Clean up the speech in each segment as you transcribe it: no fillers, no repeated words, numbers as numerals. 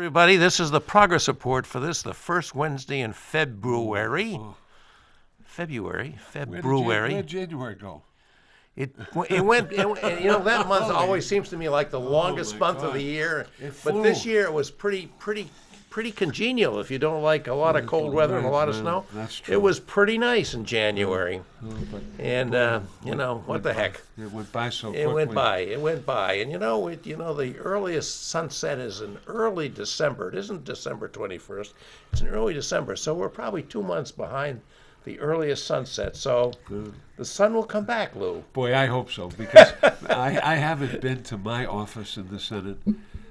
everybody. This is the progress report for the first Wednesday in February. Oh. February. Where'd January go? It went. That month always seems to me like the longest my month of God. the year. It But flew. this year it was pretty congenial. If you don't like a lot of cold weather and a lot of Right, snow, that's true. it was pretty nice in January. But And what the heck? It went by so quickly. It went by, and the earliest sunset is in early December. It isn't December 21st. It's in early December, so we're probably 2 months behind the earliest sunset. So the sun will come back, Lou. Boy, I hope so, because I haven't been to my office in the Senate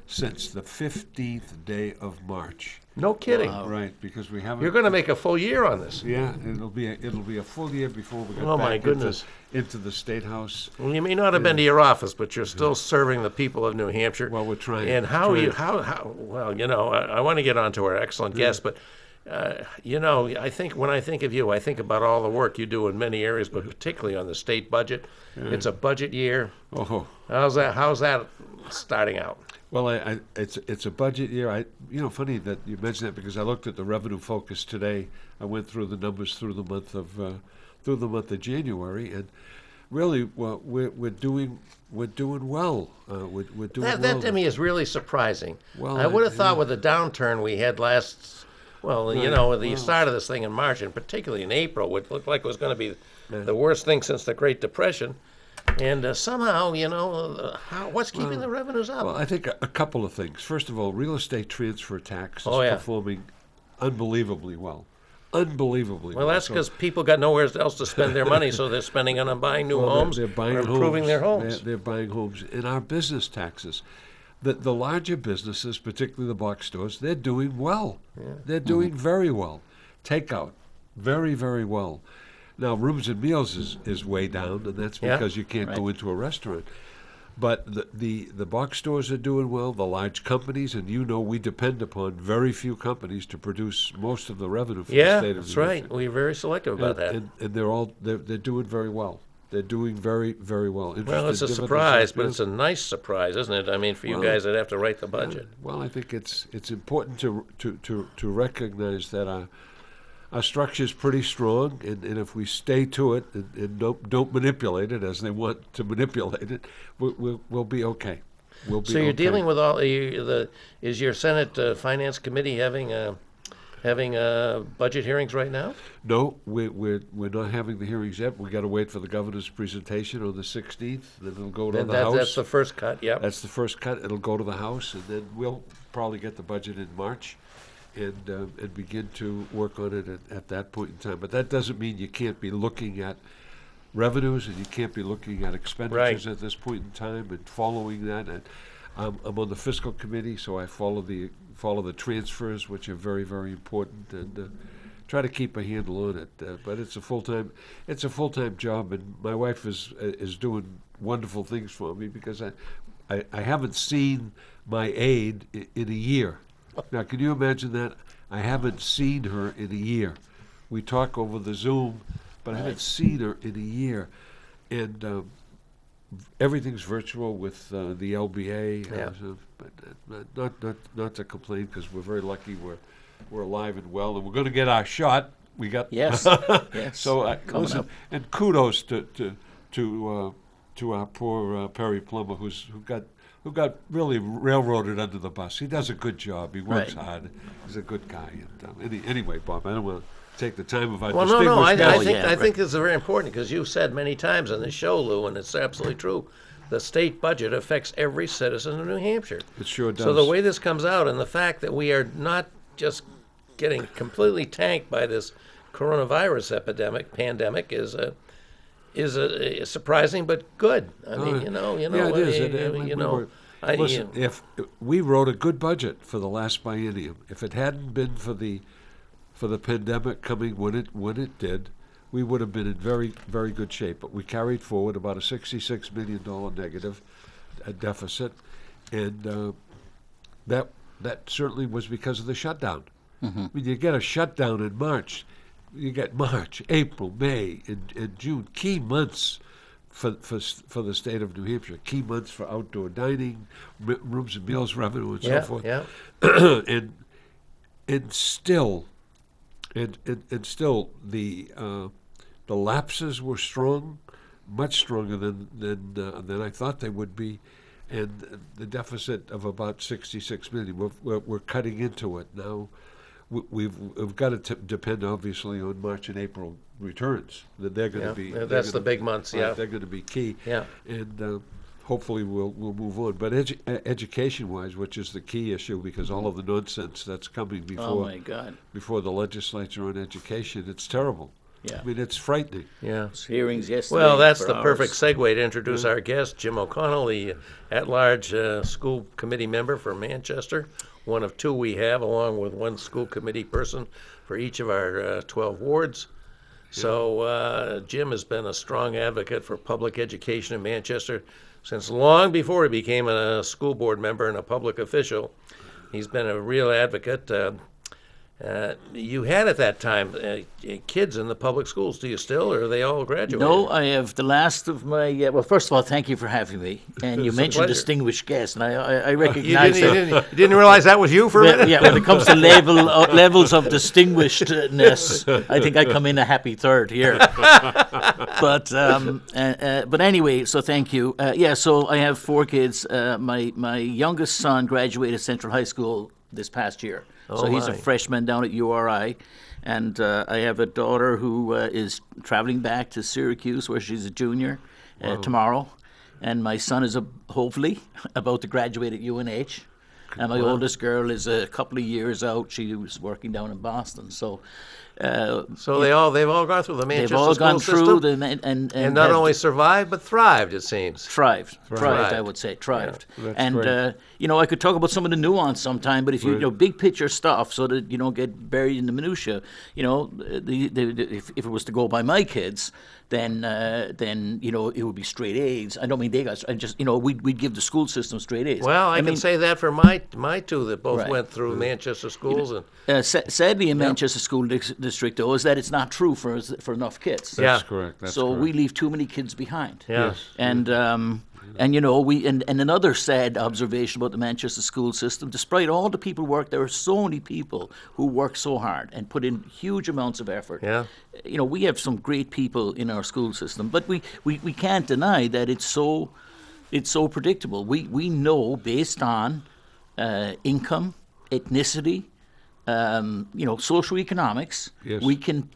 since the 15th day of March. No kidding. Right, because we haven't. You're going to make a full year on this. Yeah, it'll be a full year before we get Oh, my back goodness. into the State House. Well, you may not have been to your office, but you're still serving the people of New Hampshire. Well, we're trying. And how Trying. you how well I want to get on to our excellent guest, but I think when I think of you, I think about all the work you do in many areas, but particularly on the state budget. It's a budget year. Oh, How's that starting out? well, it's a budget year. Funny that you mentioned that, because I looked at the revenue focus today. I went through the numbers through the month of January, and really, well, we're doing well. We're doing well. That to me is really surprising. Well, I would have thought with the downturn we had last, the start of this thing in March, and particularly in April, which looked like it was going to be the worst thing since the Great Depression. And somehow, what's keeping the revenues up? Well, I think a couple of things. First of all, real estate transfer tax is Oh, yeah. performing unbelievably well. Unbelievably well. Well, that's So- because people got nowhere else to spend their money, so they're spending on buying new Well, homes they're buying or improving their homes. They're buying homes. And our business taxes, the larger businesses, particularly the box stores, they're doing well. They're doing very well. Takeout, very, very well. Now, rooms and meals is way down, and that's Yeah. because you can't go into a restaurant. But the box stores are doing well. The large companies, and we depend upon very few companies to produce most of the revenue for the Yeah, state of that's New right. Hampshire. We're very selective about that. And they're doing very well. They're doing very, very well. Well, Interest it's a in dividends surprise, up, but yeah. it's a nice surprise, isn't it? I mean, for you Well, guys that have to write the budget. Well, I think it's important to recognize that our structure is pretty strong, and if we stay to it and don't manipulate it as they want to manipulate it, we'll be okay. We'll be So you're okay. dealing with is your Senate Finance Committee having budget hearings right now? No, we're not having the hearings yet. We got to wait for the governor's presentation on the 16th. Then it'll go to Then the that's House. the first cut, yep. That's the first cut. It'll go to the House, and then we'll probably get the budget in March, and begin to work on it at that point in time. But that doesn't mean you can't be looking at revenues and you can't be looking at expenditures at this point in time and following that. And I'm on the fiscal committee, so I follow the transfers, which are very, very important, and try to keep a handle on it. But it's a full-time job, and my wife is doing wonderful things for me, because I haven't seen my aide in a year. Now, can you imagine that? I haven't seen her in a year. We talk over the Zoom, but I haven't seen her in a year. And everything's virtual with the LBA. Yeah. But not to complain, because we're very lucky we're alive and well, and we're going to get our shot. We got Yes. Yes. So Coming listen, up. and kudos to our poor Perry Plummer, who got really railroaded under the bus. He does a good job. He works Right. hard. He's a good guy. And anyway, Bob, I don't want to take the time of our Well, distinguished I guest. think this is very important, because you've said many times on this show, Lou, and it's absolutely true. The state budget affects every citizen of New Hampshire. It sure does. So the way this comes out, and the fact that we are not just getting completely tanked by this coronavirus pandemic is surprising but good. I mean, yeah, it is. Listen, if we wrote a good budget for the last biennium, if it hadn't been for the pandemic coming when it did, we would have been in very, very good shape. But we carried forward about a $66 million negative deficit, and that certainly was because of the shutdown. When you get a shutdown in March, you get March, April, May, and June, key months for the state of New Hampshire. Key months for outdoor dining, rooms and meals revenue, and so forth. Yeah. and still the lapses were strong, much stronger than I thought they would be, and the deficit of about 66 million. We're cutting into it now. We've got to depend obviously on March and April returns. That they're going to be. That's the big months. Yeah, they're going to be key. Yeah, and hopefully we'll move on. But education-wise, which is the key issue, because all of the nonsense that's coming before the legislature on education, it's terrible. Yeah. I mean, it's frightening. Yeah. Hearings yesterday. Well, that's for the hours. perfect segue to introduce our guest, Jim O'Connell, the at-large school committee member for Manchester, one of two we have, along with one school committee person for each of our 12 wards. So Jim has been a strong advocate for public education in Manchester since long before he became a school board member and a public official. He's been a real advocate. You had at that time kids in the public schools. Do you still, or are they all graduated? No, I have the last of my. Well, first of all, thank you for having me. And you It's a mentioned pleasure. distinguished guest, and I You recognize you didn't realize that was you for a minute? Yeah, when it comes to levels of distinguishedness, I think I come in a happy third here. But anyway, so thank you. So I have 4 kids. My youngest son graduated Central High School this past year. So he's a my. freshman down at URI. And I have a daughter who is traveling back to Syracuse, where she's a junior tomorrow. And my son is hopefully about to graduate at UNH. And my oldest girl is a couple of years out. She was working down in Boston. So they've all gone through the Manchester they've all school gone system, through and not have only survived but thrived. It seems. thrived, Thrived. I would say, thrived. That's And great. I could talk about some of the nuance sometime, but if you big picture stuff, so that you don't get buried in the minutia. If it was to go by my kids, then it would be straight A's. I don't mean they got. I just we'd give the school system straight A's. Well, I can say that for my two that both Right. went through Manchester schools, and Sadly, in Manchester School District, though, is that it's not true for enough kids. That's Yeah. correct. That's So correct. we leave too many kids behind. yeah. And another sad observation about the Manchester school system, despite all the people work, there are so many people who work so hard and put in huge amounts of effort. Yeah. We have some great people in our school system, but we can't deny that it's so predictable. We know based on income, ethnicity, socioeconomics, Yes. we can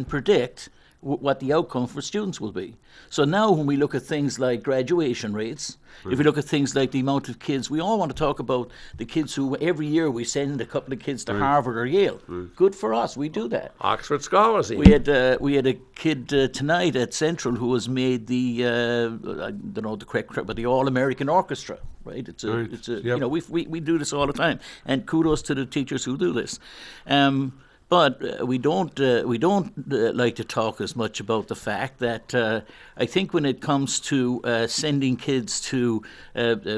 predict what the outcome for students will be. So now when we look at things like graduation rates, if we look at things like the amount of kids, we all want to talk about the kids who every year we send a couple of kids to Harvard or Yale. Good for us, we do that. Oxford scholars. We had a kid tonight at Central who was made the I don't know the correct, but the All-American Orchestra. Right? It's a Yep. we do this all the time, and kudos to the teachers who do this. But we don't like to talk as much about the fact that I think when it comes to sending kids to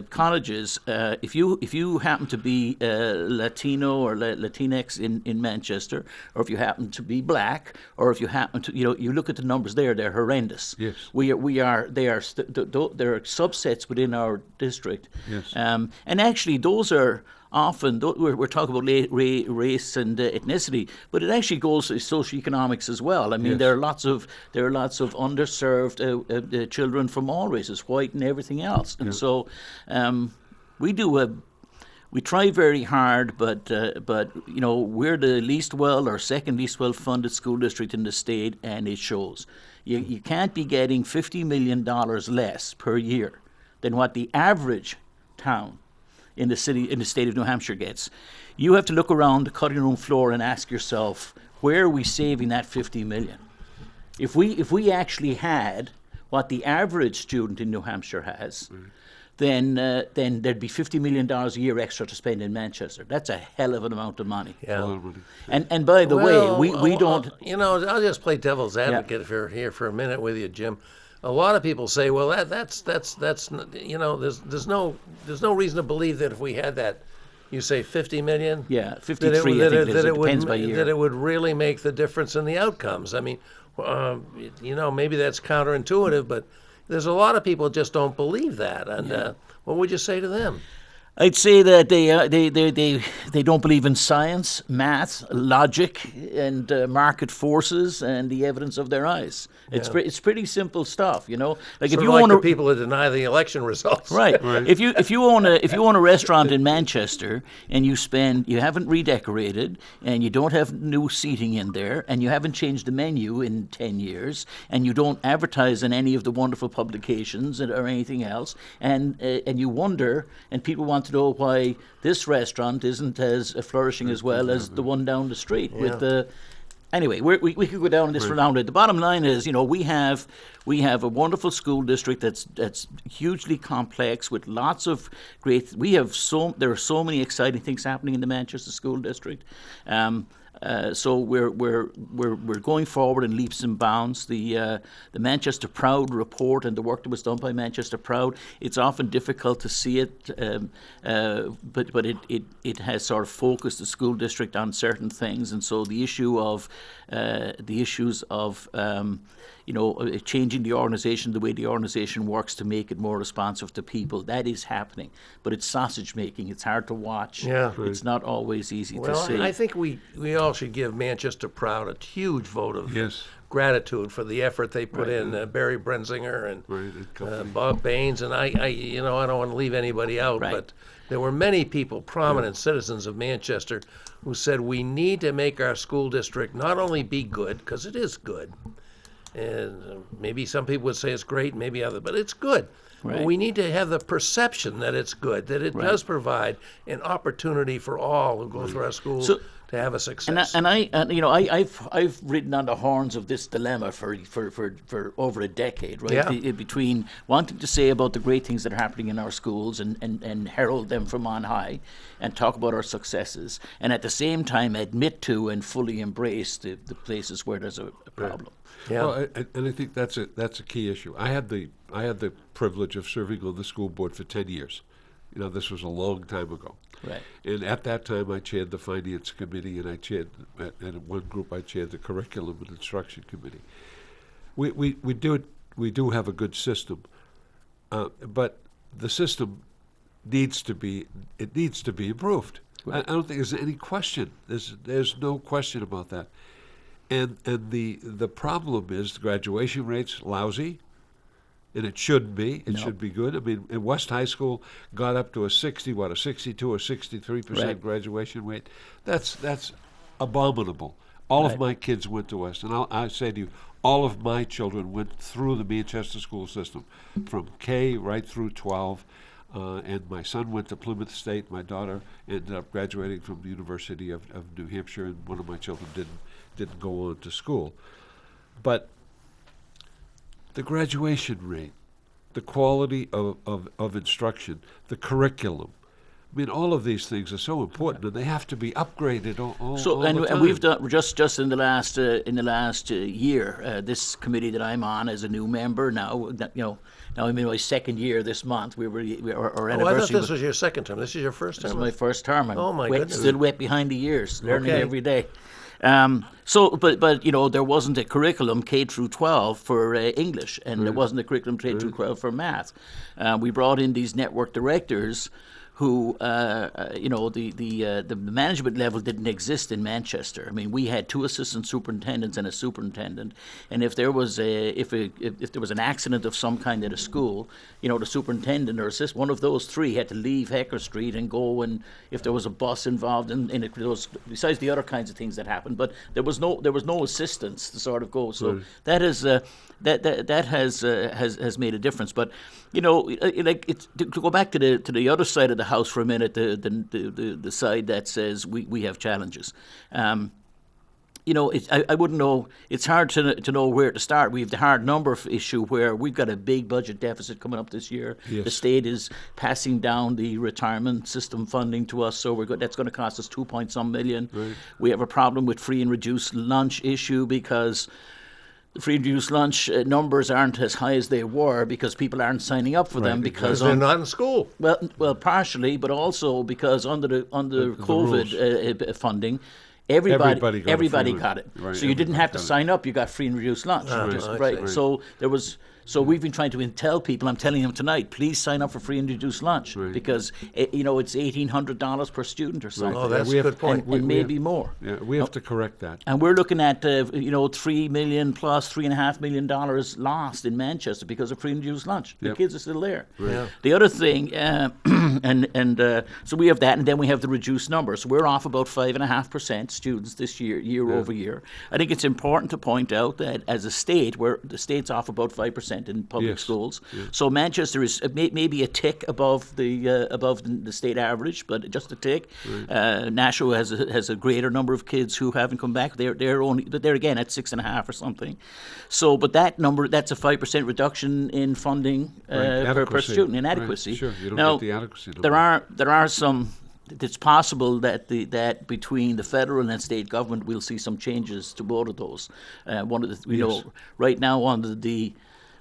colleges, if you happen to be Latino or Latinx in Manchester, or if you happen to be black, or if you happen to you look at the numbers there, they're horrendous. Yes. There are subsets within our district. Yes. And actually those are often, we're talking about race and ethnicity, but it actually goes to socioeconomics as well. I mean, Yes. there are lots of underserved children from all races, white and everything else. And so we try very hard, but we're the least well or second least well funded school district in the state, and it shows. You can't be getting $50 million less per year than what the average town in the state of New Hampshire gets. You have to look around the cutting room floor and ask yourself, where are we saving that $50 million? If we actually had what the average student in New Hampshire has, then there'd be $50 million a year extra to spend in Manchester. That's a hell of an amount of money. Yeah. And by the way, we don't. I'll just play devil's advocate here for a minute with you, Jim. A lot of people say, well, that's there's no reason to believe that if we had that, you say 50 million. Yeah, 53. I think it is. It depends by year. That it would really make the difference in the outcomes. I mean, maybe that's counterintuitive, but there's a lot of people just don't believe that. And what would you say to them? I'd say that they don't believe in science, math, logic, and market forces and the evidence of their eyes. It's pretty simple stuff, you know. Like Sort if of you like own the a people that deny the election results. right. If you own a restaurant in Manchester and you haven't redecorated and you don't have new seating in there and you haven't changed the menu in 10 years and you don't advertise in any of the wonderful publications or anything else and you wonder and people want to know why this restaurant isn't as flourishing as well as the one down the street with the. Anyway, we could go down this for now. The bottom line is, you know, we have a wonderful school district that's hugely complex with lots of great. There are so many exciting things happening in the Manchester School District. So we're going forward in leaps and bounds. The Manchester Proud report and the work that was done by Manchester Proud, it's often difficult to see it, but it has sort of focused the school district on certain things, and so the issues of changing the organisation, the way the organisation works to make it more responsive to people, that is happening. But it's sausage making. It's hard to watch. Yeah. It's not always easy to Well, see. I think we all should give Manchester Proud a huge vote of Yes. gratitude for the effort they put in. Barry Brenzinger and Bob Baines, and I don't want to leave anybody out, Right. but there were many people, prominent citizens of Manchester, who said we need to make our school district not only be good, because it is good, and maybe some people would say it's great, maybe other, but it's good. Right. But we need to have the perception that it's good, that it does provide an opportunity for all who go through our schools So- to have a success. I've ridden on the horns of this dilemma for over a decade, right? Yeah. Between wanting to say about the great things that are happening in our schools and herald them from on high, and talk about our successes, and at the same time admit to and fully embrace the places where there's a problem. Yeah. Well, and I think that's a key issue. I had the privilege of serving on the school board for 10 years. You know, this was a long time ago. Right. And at that time, I chaired the finance committee, and and one group I chaired the curriculum and instruction committee. We do have a good system, but the system needs to be improved. Right. I don't think there's any question. There's no question about that. And the problem is the graduation rate's lousy. And it shouldn't be. It should be good. I mean, in West High School got up to a 62 or 63% Right. graduation rate. That's abominable. All Right. of my kids went to West, and I say to you, all of my children went through the Manchester school system, from K right through 12. And my son went to Plymouth State. My daughter ended up graduating from the University of New Hampshire, and one of my children didn't go on to school. But the graduation rate, the quality of instruction, the curriculum. I mean, all of these things are so important, and they have to be upgraded all the time. And we've done just in the last year. This committee that I'm on as a new member now. Now I'm in my second year this month. Our Oh, I thought anniversary. this was your second term. This is your first This is term. my first term. I'm Oh, my wet, goodness. still wet behind the ears, learning Okay. every day. But there wasn't a curriculum K through 12 for English, and there wasn't a curriculum K through 12 for math. We brought in these network directors who, the management level didn't exist in Manchester. I mean, we had 2 assistant superintendents and a superintendent, and if there was if there was an accident of some kind at a school, the superintendent or one of those 3 had to leave Hecker Street and go, and if there was a bus involved in it, besides the other kinds of things that happened, but there was no assistance to sort of go. So that is that has made a difference. But to go back to the other side of the house for a minute, the side that says we have challenges. I wouldn't know. It's hard to know where to start. We have the hard number issue where we've got a big budget deficit coming up this year. Yes. The state is passing down the retirement system funding to us, so that's going to cost us 2-point-some million. Right. We have a problem with free and reduced lunch issue because the free and reduced lunch numbers aren't as high as they were because people aren't signing up for them because because they're not in school. well, partially, but also because under COVID funding, everybody Everybody got a free got it. lunch. Right, So you didn't everybody have to got it. sign up; you got free and reduced lunch. Right. Just- I right. see. So there was So we've been trying to tell people, I'm telling them tonight, please sign up for free and reduced lunch because, it's $1,800 per student or something. Oh, that's we a have- good point. and maybe more. Yeah, we have to correct that. And we're looking at, $3 million plus $3.5 million lost in Manchester because of free and reduced lunch. The Yep. kids are still there. Yeah. The other thing, so we have that, and then we have the reduced numbers. We're off about 5.5% students this year over year. I think it's important to point out that as a state, the state's off about 5% in public Yes. schools. So Manchester is maybe a tick above the state average, but just a tick. Nashua has a greater number of kids who haven't come back. They're only, but they're again at 6.5 or something. So, but that number, that's a 5% reduction in funding per Adequacy. student, Right, inadequacy. sure, you don't Now, get the adequacy there number. are some. It's possible that that between the federal and state government, we'll see some changes to both of those. One of the, right now on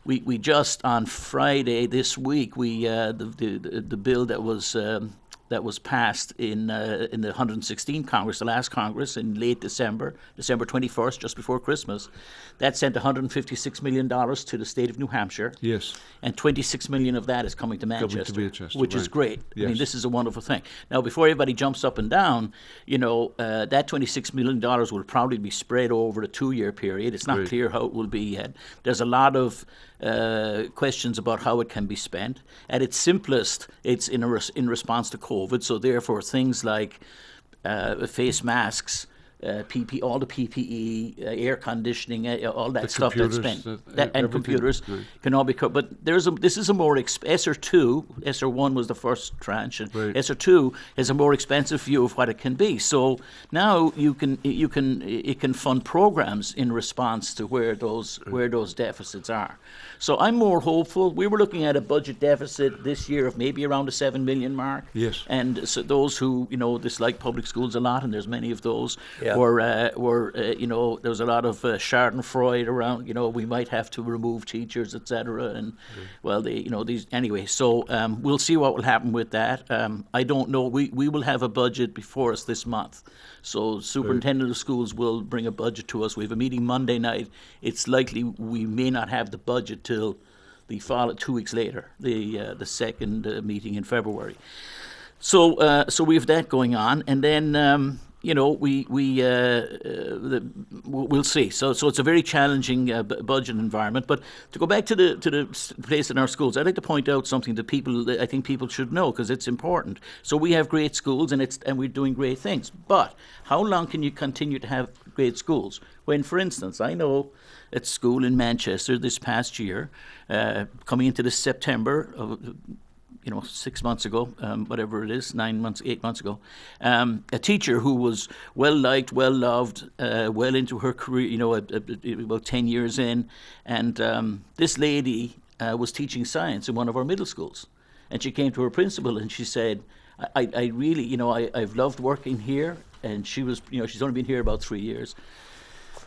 we just on Friday this week, the bill that was passed in the 116th Congress, the last Congress, in late December 21st, just before Christmas, that sent $156 million to the state of New Hampshire. Yes. And 26 million of that is coming to Manchester, Manchester, which is right. great. I mean, Yes. this is a wonderful thing. Now, before everybody jumps up and down, that $26 million will probably be spread over a 2-year period. It's not Right. clear how it will be yet. There's a lot of questions about how it can be spent. At its simplest, it's in response to COVID. So therefore, things like face masks, all the PPE, air conditioning, all that The stuff that's computers, spent, and and everything, computers right. can all be covered. But this is a more ESSER 2. ESSER 1 was the first tranche, and Right. ESSER 2 is a more expensive view of what it can be. So now it can fund programs in response to where those deficits are. So I'm more hopeful. We were looking at a budget deficit this year of maybe around the 7 million mark. Yes. And so those who dislike public schools a lot, and there's many of those, Yeah. were there was a lot of Schadenfreude around. We might have to remove teachers, etc. And well, these anyway. So we'll see what will happen with that. I don't know. We will have a budget before us this month. So superintendent of schools will bring a budget to us. We have a meeting Monday night. It's likely we may not have the budget till the fall 2 weeks later, the second meeting in February. So we have that going on, and then we'll see. So it's a very challenging budget environment. But to go back to the place in our schools, I'd like to point out something that I think people should know because it's important. So we have great schools, and we're doing great things. But how long can you continue to have great schools when, for instance, I know at school in Manchester this past year, coming into this September of 6 months ago, whatever it is, 9 months, 8 months ago, a teacher who was well liked, well loved, well into her career, about 10 years in, and this lady was teaching science in one of our middle schools, and she came to her principal and she said, I really, I've loved working here, and she was, she's only been here about 3 years,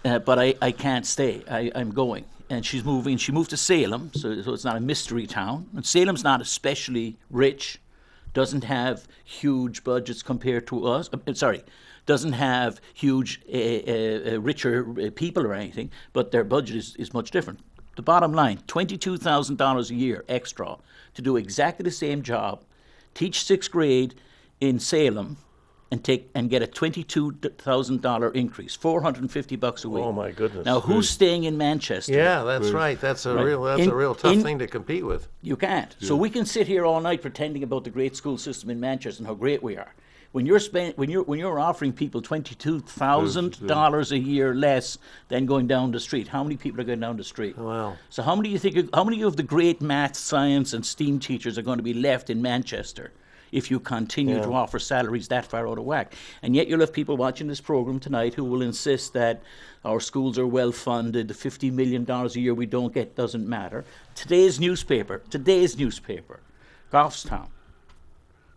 but I can't stay. I'm going. And she's moving. She moved to Salem, so it's not a mystery town. And Salem's not especially rich, doesn't have huge budgets compared to us. Doesn't have huge, richer people or anything, but their budget is much different. The bottom line, $22,000 a year extra to do exactly the same job, teach 6th grade in Salem, and get a $22,000 increase, $450 a week. Oh my goodness. Now, who's staying in Manchester? Yeah, that's right. That's a real tough thing to compete with. You can't. So we can sit here all night pretending about the great school system in Manchester and how great we are. When you're offering people $22,000 a year less than going down the street, how many people are going down the street? Wow. So how many of the great math, science, and STEAM teachers are going to be left in Manchester if you continue to offer salaries that far out of whack? And yet you'll have people watching this program tonight who will insist that our schools are well funded, the $50 million a year we don't get doesn't matter. Today's newspaper, Goffstown,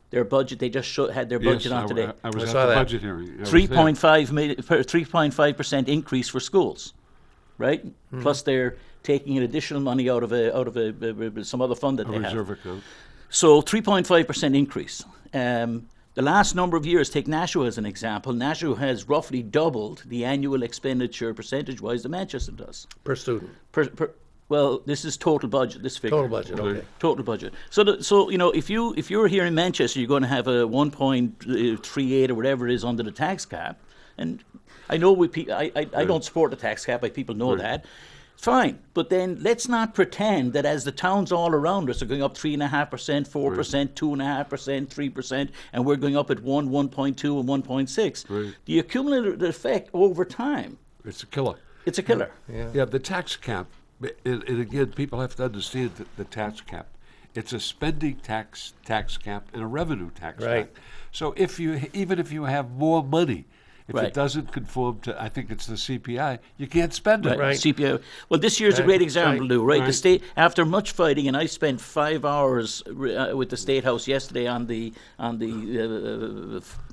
their budget, they just had their budget on today. I was at saw the that. budget hearing. I was there. 3.5% increase for schools, right? Plus they're taking an additional money out of some other fund that A they reserve have. account. So 3.5% increase. The last number of years, take Nashua as an example. Nashua has roughly doubled the annual expenditure percentage-wise that Manchester does. Per student. Well, this is total budget. This figure. Total budget, okay. Total budget. So you know, if you're here in Manchester, you're going to have a 1.38 or whatever it is under the tax cap, and I know I don't support the tax cap. People know that. Fine, but then let's not pretend that as the towns all around us are going up 3.5%, 4%, 2.5%, 3%, and we're going up at 1.2, and 1.6. The accumulative effect over time, It's a killer. it's a killer. Yeah, the tax cap, and again, people have to understand the tax cap. It's a spending tax cap and a revenue tax Right. cap. So even if you have more money, if Right. it doesn't conform to, I think it's the CPI, you can't spend it. Right. CPI. Well, this year's a great example, Right. Lou. Right, the Right. state, after much fighting, and I spent 5 hours with the State House yesterday on the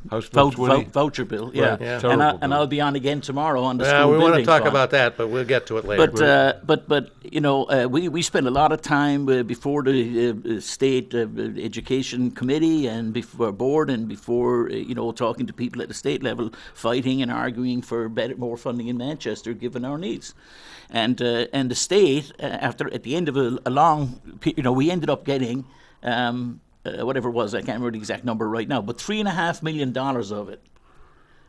House Bill 20. voucher bill. Yeah, Right, yeah. and, Terrible bill. I'll be on again tomorrow on the Now, school we want to building talk fund. about that, but we'll get to it later. But you know, we spent a lot of time before the state education committee and before board and before you know, talking to people at the state level, fighting and arguing for more funding in Manchester given our needs, and the state at the end of a long, you know, we ended up getting whatever it was, I can't remember the exact number right now, but $3.5 million of it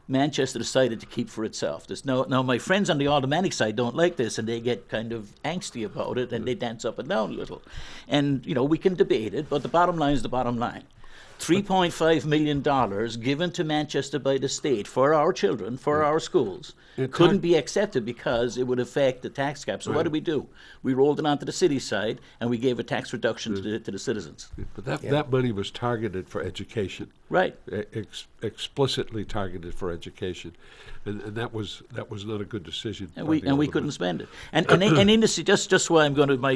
Manchester decided to keep for itself. Now, my friends on the Aldermanic side don't like this, and they get kind of angsty about it, and they dance up and down a little. And, you know, we can debate it, but the bottom line is the bottom line. $3.5 million given to Manchester by the state for our children, for our schools, couldn't be accepted because it would affect the tax cap. So what did we do? We rolled it onto the city side, and we gave a tax reduction to the citizens. But that money was targeted for education. Right. Explicitly targeted for education, and that was not a good decision. And by we the Aldermen. couldn't spend it. And in this, just why I'm going to my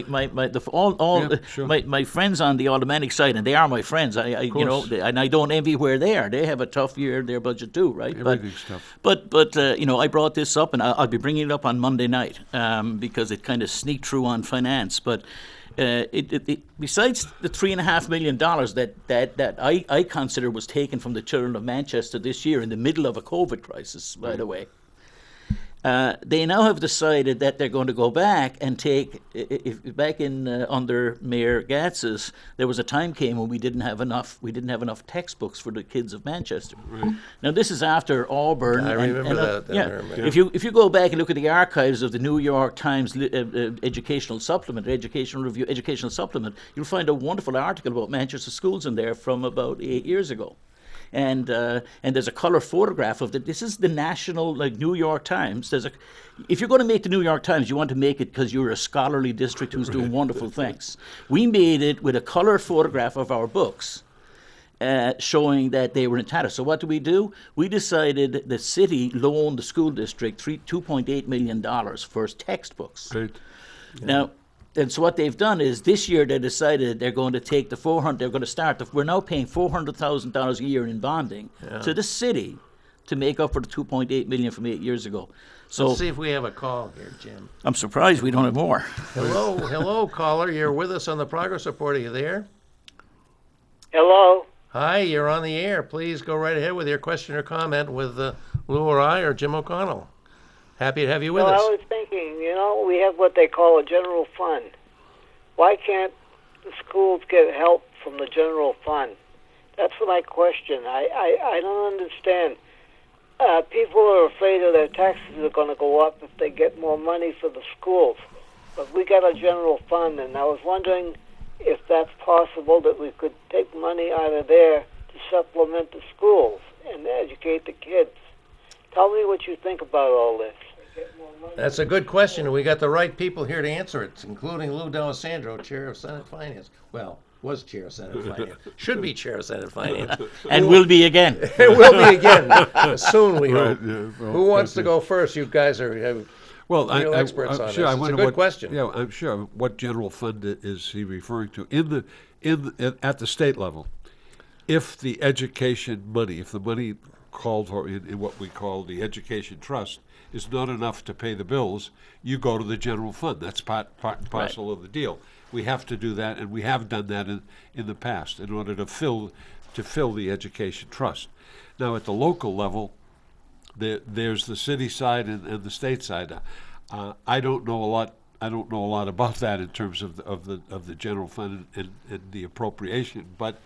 friends on the Aldermanic side, and they are my friends. I you know, and I don't envy where they are. They have a tough year, their budget too, right? Everything's tough. But you know, I brought this up, and I'll be bringing it up on Monday night because it kind of sneaked through on finance, but. Besides the $3.5 million that I consider was taken from the children of Manchester this year in the middle of a COVID crisis, by the way, they now have decided that they're going to go back and take. Back in under Mayor Gatz's, there was a time came when we didn't have enough textbooks for the kids of Manchester. Right. Now this is after Auburn. I remember that. Yeah. If you go back and look at the archives of the New York Times educational supplement, educational review, educational supplement, you'll find a wonderful article about Manchester schools in there from about 8 years ago. And there's a color photograph of it. This is the national, like, New York Times. If you're going to make the New York Times, you want to make it because you're a scholarly district who's doing wonderful things. We made it with a color photograph of our books, showing that they were in tatters. So what do? We decided the city loaned the school district $2.8 million for textbooks. Right. Now. And so what they've done is this year they decided they're going to take we're now paying $400,000 a year in bonding to the city to make up for the $2.8 million from 8 years ago. So Let's see if we have a call here, Jim. I'm surprised we don't have more. Hello, caller. You're with us on the Progress Report. Are you there? Hello. Hi, you're on the air. Please go right ahead with your question or comment with Lou or I or Jim O'Connell. Happy to have you with Well, us. I was thinking, you know, we have what they call a general fund. Why can't the schools get help from the general fund? That's my question. I don't understand. People are afraid of their taxes are going to go up if they get more money for the schools. But we got a general fund, and I was wondering if that's possible that we could take money out of there to supplement the schools and educate the kids. Tell me what you think about all this. That's a good question. We got the right people here to answer it, including Lou D'Alessandro, Chair of Senate Finance. Well, was Chair of Senate Finance. Should be Chair of Senate Finance. And will be again. It will be again soon, we hope. yeah, well, Who wants to thank you. go first? You guys are Well, real experts on sure, this. I It's a wonder good what, question. Yeah, I'm sure. What general fund is he referring to at the state level? If the education money, if the money called for in what we call the education trust is not enough to pay the bills, you go to the general fund. That's part and parcel of the deal. We have to do that, and we have done that in the past in order to fill the education trust. Now, at the local level, there's the city side and the state side. I don't know a lot I don't know a lot about that in terms of the general fund and the appropriation, but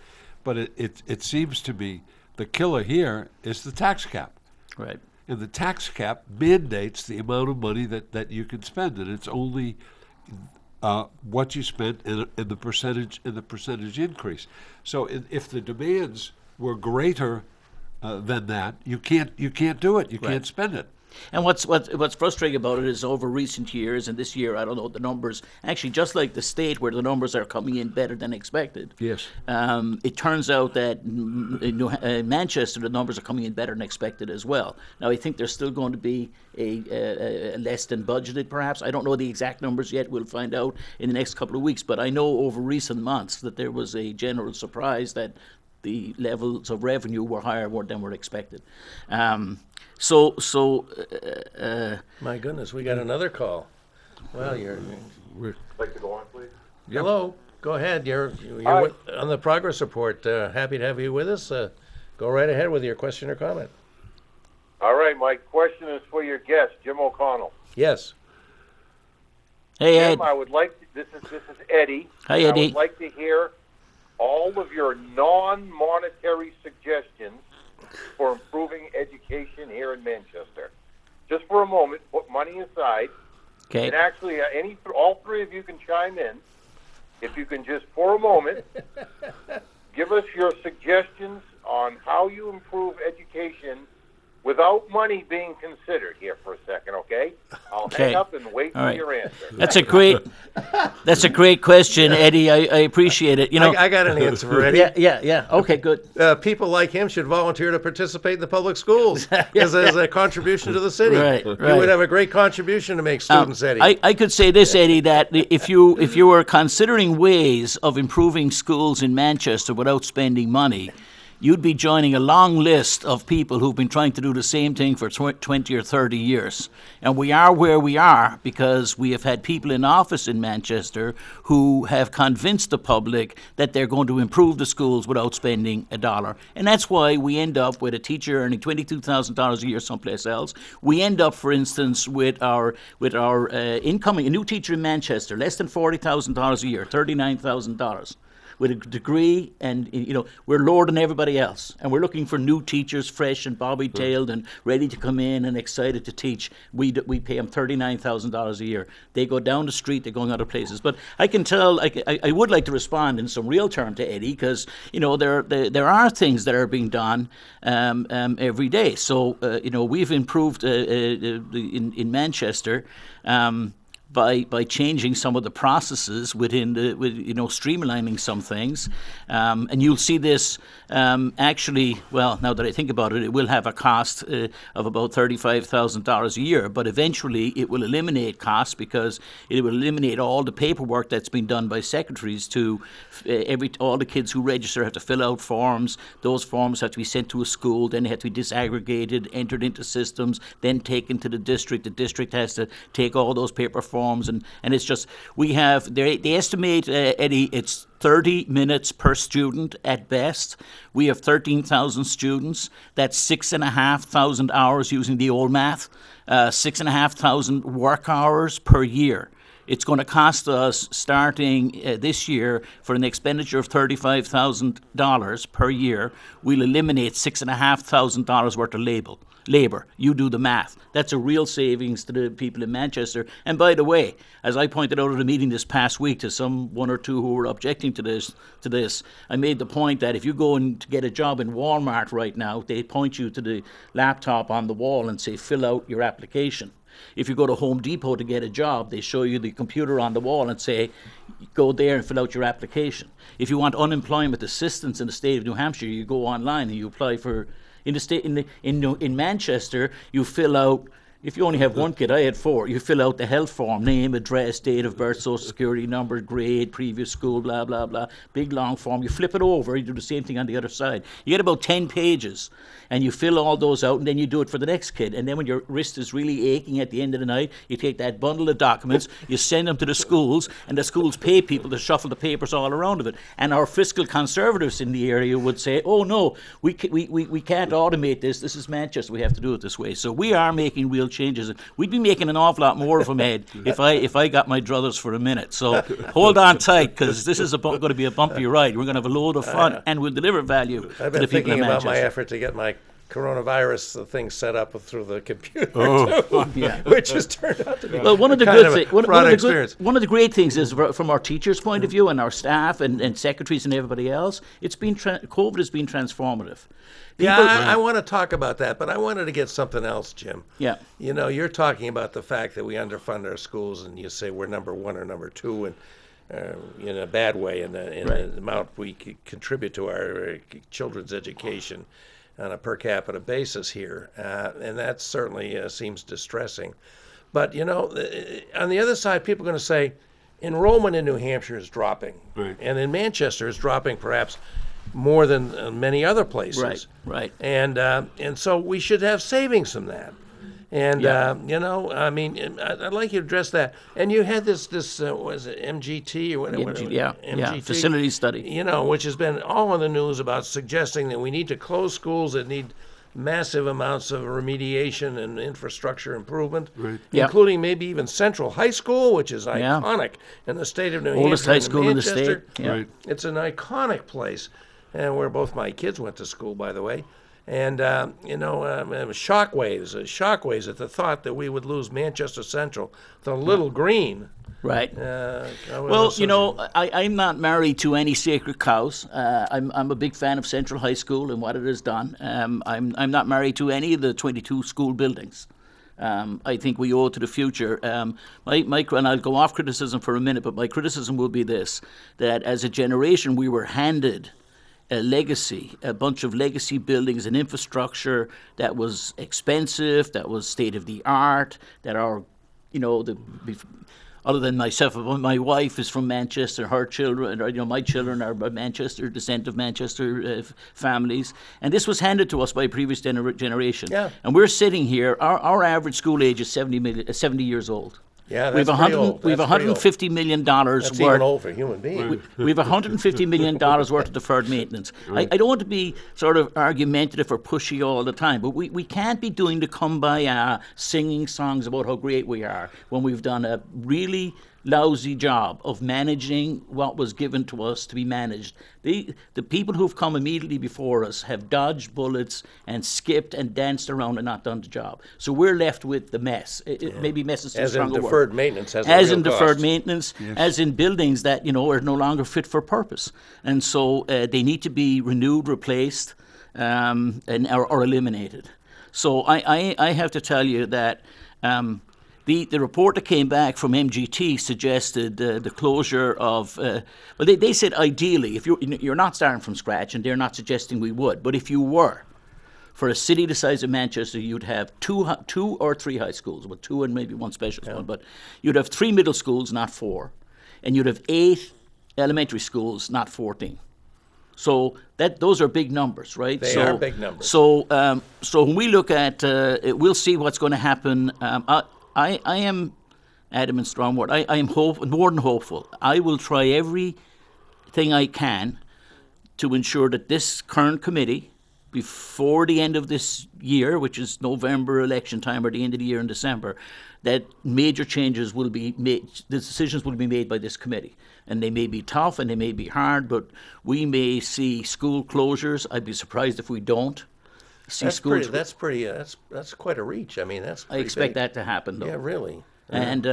it seems to me the killer here is the tax cap. Right. And the tax cap mandates the amount of money that you can spend, and it's only what you spent and the percentage increase. So if the demands were greater than that, you can't do it. You can't spend it. And what's frustrating about it is over recent years, and this year, I don't know, the numbers, actually just like the state where the numbers are coming in better than expected. Yes. It turns out that in Manchester, the numbers are coming in better than expected as well. Now, I think there's still going to be a less than budgeted, perhaps. I don't know the exact numbers yet. We'll find out in the next couple of weeks. But I know over recent months that there was a general surprise that the levels of revenue were higher than were expected. My goodness, we got another call. Well, We're, Like to go on, please? hello. Go ahead. You're Hi. on the progress report. Happy to have you with us. Go right ahead with your question or comment. All right, my question is for your guest, Jim O'Connell. Yes. Hey, Ed. Jim, I would like to, this is Eddie. Hi, I Eddie. would like to hear all of your non-monetary suggestions for improving education here in Manchester. Just for a moment, put money aside, Okay. and actually, all three of you can chime in. If you can just, for a moment, give us your suggestions on how you improve education without money being considered here for a second, okay? I'll Okay. hang up and wait All for right. your answer. That's a great question, Eddie. I appreciate it. You know. I got an answer for Eddie. Yeah. Okay, good. People like him should volunteer to participate in the public schools as a contribution to the city. Right, You right. would have a great contribution to make students, Eddie. I could say this, Eddie, that if you were considering ways of improving schools in Manchester without spending money, you'd be joining a long list of people who've been trying to do the same thing for 20 or 30 years. And we are where we are because we have had people in office in Manchester who have convinced the public that they're going to improve the schools without spending a dollar. And that's why we end up with a teacher earning $22,000 a year someplace else. We end up, for instance, with our incoming, a new teacher in Manchester, less than $40,000 a year, $39,000. With a degree, and we're lower than everybody else, and we're looking for new teachers, fresh and bobby-tailed and ready to come in and excited to teach. We pay them $39,000 a year. They go down the street, they're going other places. But I can tell, I would like to respond in some real term to Eddie, because there are things that are being done every day. So we've improved in Manchester. By changing some of the processes streamlining some things, and you'll see this actually. Well, now that I think about it, it will have a cost of about $35,000 a year. But eventually, it will eliminate costs because it will eliminate all the paperwork that's been done by secretaries to all the kids who register have to fill out forms. Those forms have to be sent to a school, then they have to be disaggregated, entered into systems, then taken to the district. The district has to take all those paper forms, and it's just, they estimate, Eddie, it's 30 minutes per student at best. We have 13,000 students. That's 6,500 hours using the old math, 6,500 work hours per year. It's going to cost us, starting this year, for an expenditure of $35,000 per year, we'll eliminate $6,500 worth of labor. You do the math. That's a real savings to the people in Manchester. And by the way, as I pointed out at a meeting this past week to one or two who were objecting to this, I made the point that if you go and to get a job in Walmart right now, they point you to the laptop on the wall and say, fill out your application. If you go to Home Depot to get a job, they show you the computer on the wall and say, go there and fill out your application. If you want unemployment assistance in the state of New Hampshire, you go online and you apply for. In Manchester, you fill out. If you only have one kid, I had 4. You fill out the health form: name, address, date of birth, social security number, grade, previous school, blah blah blah. Big long form. You flip it over. You do the same thing on the other side. You get about 10 pages, and you fill all those out, and then you do it for the next kid. And then when your wrist is really aching at the end of the night, you take that bundle of documents, you send them to the schools, and the schools pay people to shuffle the papers all around of it. And our fiscal conservatives in the area would say, "Oh no, we can't automate this. This is Manchester. We have to do it this way." So we are making real changes. We'd be making an awful lot more of them, Ed, if I got my druthers for a minute. So hold on tight, because this is going to be a bumpy ride. We're going to have a load of fun, and we'll deliver value I've to been the people thinking in about my Manchester. effort to get my coronavirus thing set up through the computer, Yeah. which has turned out to be Well, one of the kind good of a things, one fraught of the experience. one of the great things is from our teachers' point of view and our staff and secretaries and everybody else. It's been COVID has been transformative. Yeah, People- I want to talk about that, but I wanted to get something else, Jim. Yeah. You know, you're talking about the fact that we underfund our schools, and you say we're number one or number two, and in a bad way, in the amount we contribute to our children's education on a per capita basis here, and that certainly seems distressing. But you know, on the other side, people are going to say enrollment in New Hampshire is dropping, Right. and in Manchester is dropping perhaps more than many other places. Right. And so we should have savings from that. And you know, I mean, I'd like you to address that. And you had this was it MGT or whatever? Yeah, facility study. You know, which has been all in the news about suggesting that we need to close schools that need massive amounts of remediation and infrastructure improvement, Yeah. including maybe even Central High School, which is iconic in the state of New Oldest Hampshire. high and school in the Manchester. state. Yeah. Right. It's an iconic place, and where both my kids went to school, by the way. And you know, shockwaves at the thought that we would lose Manchester Central, the Little Green. Right. I was Well, you know, associated- I'm not married to any sacred cows. I'm a big fan of Central High School and what it has done. I'm not married to any of the 22 school buildings. I think we owe it to the future. And I'll go off criticism for a minute, but my criticism will be this: that as a generation, we were handed a legacy, a bunch of legacy buildings and infrastructure that was expensive, that was state of the art, that are, you know, other than myself, my wife is from Manchester. Her children, or, you know, my children are Manchester, descent of Manchester families, and this was handed to us by a previous generation. Yeah. And we're sitting here. Our average school age is 70 years old. Yeah, We've that's pretty old. We've That's pretty old. $150 million That's worth. even old for a human being. We have $150 million worth of deferred maintenance. I don't want to be sort of argumentative or pushy all the time, but we can't be doing the kumbaya, singing songs about how great we are when we've done a really lousy job of managing what was given to us to be managed. The people who've come immediately before us have dodged bullets and skipped and danced around and not done the job. So we're left with the mess. Maybe mess is too As in strong a word. deferred maintenance has a As real in deferred cost. maintenance, as in buildings that, you know, are no longer fit for purpose. And so they need to be renewed, replaced, or eliminated. So I have to tell you that the report that came back from MGT suggested the closure of, well, they said ideally, if you're not starting from scratch, and they're not suggesting we would, but if you were, for a city the size of Manchester, you'd have two or three high schools, well, two and maybe one special one, but you'd have 3 middle schools, not 4, and you'd have 8 elementary schools, not 14. So those are big numbers, right? They are big numbers. So when we look at, we'll see what's going to happen. I am adamant, strong word. I am more than hopeful. I will try everything I can to ensure that this current committee, before the end of this year, which is November election time, or the end of the year in December, that major changes will be made, the decisions will be made by this committee. And they may be tough and they may be hard, but we may see school closures. I'd be surprised if we don't see That's schools. pretty. That's quite a reach. I mean, that's. I expect big. that to happen, though. Yeah, really. And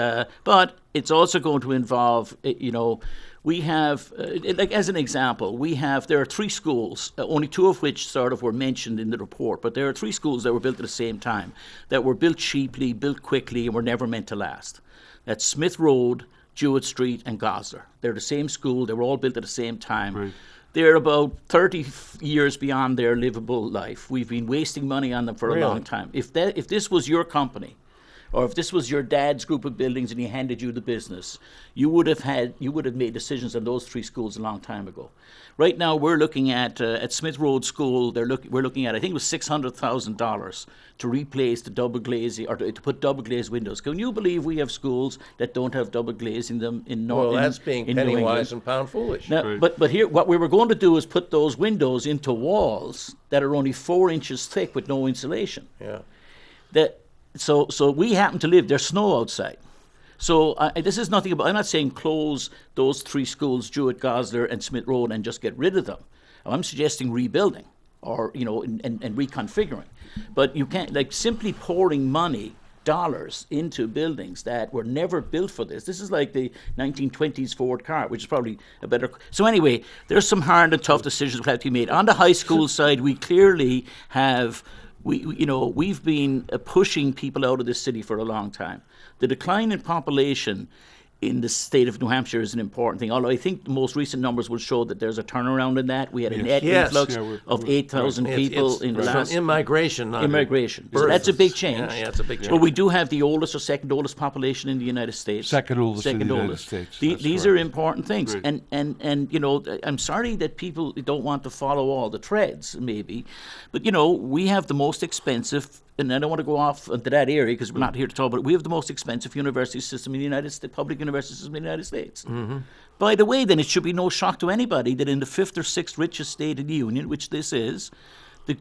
but it's also going to involve, you know, we have, like as an example, there are 3 schools, only 2 of which sort of were mentioned in the report, but there are 3 schools that were built at the same time, that were built cheaply, built quickly, and were never meant to last. That's Smith Road, Jewett Street, and Goslar. They're the same school. They were all built at the same time. Right. They're about 30 years beyond their livable life. We've been wasting money on them for a Really? long time. If this was your company, or if this was your dad's group of buildings and he handed you the business, you would have made decisions on those 3 schools a long time ago. Right now, we're looking at Smith Road School. We're looking at, I think it was $600,000 to replace the double glazing, or to put double glazed windows. Can you believe we have schools that don't have double glazing them in North? Well, that's being in New penny England? wise and pound foolish. Now, Right. but here, what we were going to do is put those windows into walls that are only 4 inches thick with no insulation. Yeah. That so we happen to live. There's snow outside. So this is nothing about. I'm not saying close those 3 schools, Jewett, Goslar, and Smith Road, and just get rid of them. I'm suggesting rebuilding, or and reconfiguring. But you can't, like, simply pouring dollars into buildings that were never built for this. This is like the 1920s Ford car, which is probably a better. So anyway, there's some hard and tough decisions that have to be made. On the high school side, we clearly have. We've been pushing people out of this city for a long time. The decline in population in the state of New Hampshire is an important thing, although I think the most recent numbers will show that there's a turnaround in that. We had a net Yes. influx of 8,000 people in the It's last... immigration, not Immigration. So births. that's a big change. Yeah, it's a big change. But we do have the oldest or second oldest population in the United States. Second oldest in the United oldest. States, These that's are correct. important things. Right. And I'm sorry that people don't want to follow all the threads, maybe. But, we have the most expensive, and I don't want to go off into that area because we're not here to talk about it. We have the most expensive university system in the United States, public university system in the United States. Mm-hmm. By the way, then it should be no shock to anybody that in the 5th or 6th richest state in the Union, which this is,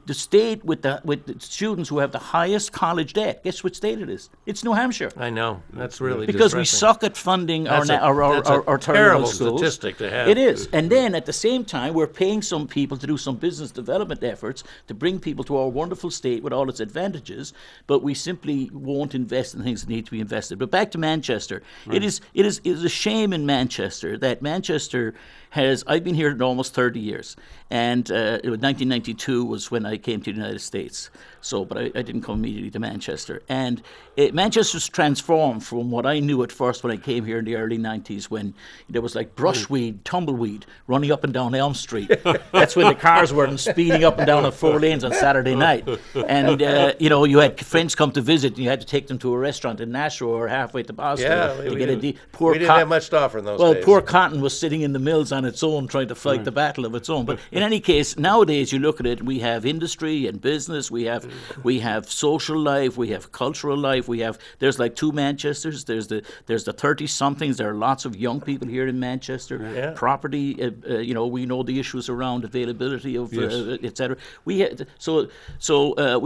the state with the students who have the highest college debt, guess which state it is? It's New Hampshire. I know. That's really Because we distressing. suck at funding our That's a terminal terrible schools. statistic to have. It is. And then at the same time, we're paying some people to do some business development efforts to bring people to our wonderful state with all its advantages, but we simply won't invest in things that need to be invested. But back to Manchester. It is a shame in Manchester that Manchester has, I've been here almost 30 years, and 1992 was when I came to the United States. So, but I didn't come immediately to Manchester. And Manchester's transformed from what I knew at first when I came here in the early 90s, when there was like brushweed, tumbleweed running up and down Elm Street. That's when the cars were speeding up and down the 4 lanes on Saturday night. And, you had friends come to visit, and you had to take them to a restaurant in Nashua or halfway to Boston Yeah, to we get a didn't, poor we didn't have much to offer in those Well, days. poor cotton was sitting in the mills on its own, trying to fight the battle of its own. But in any case, nowadays you look at it, we have industry and business, we have social life, we have cultural life, there's like 2 Manchesters, there's the 30-somethings, there are lots of young people here in Manchester. Yeah. Property, we know the issues around availability of et cetera. We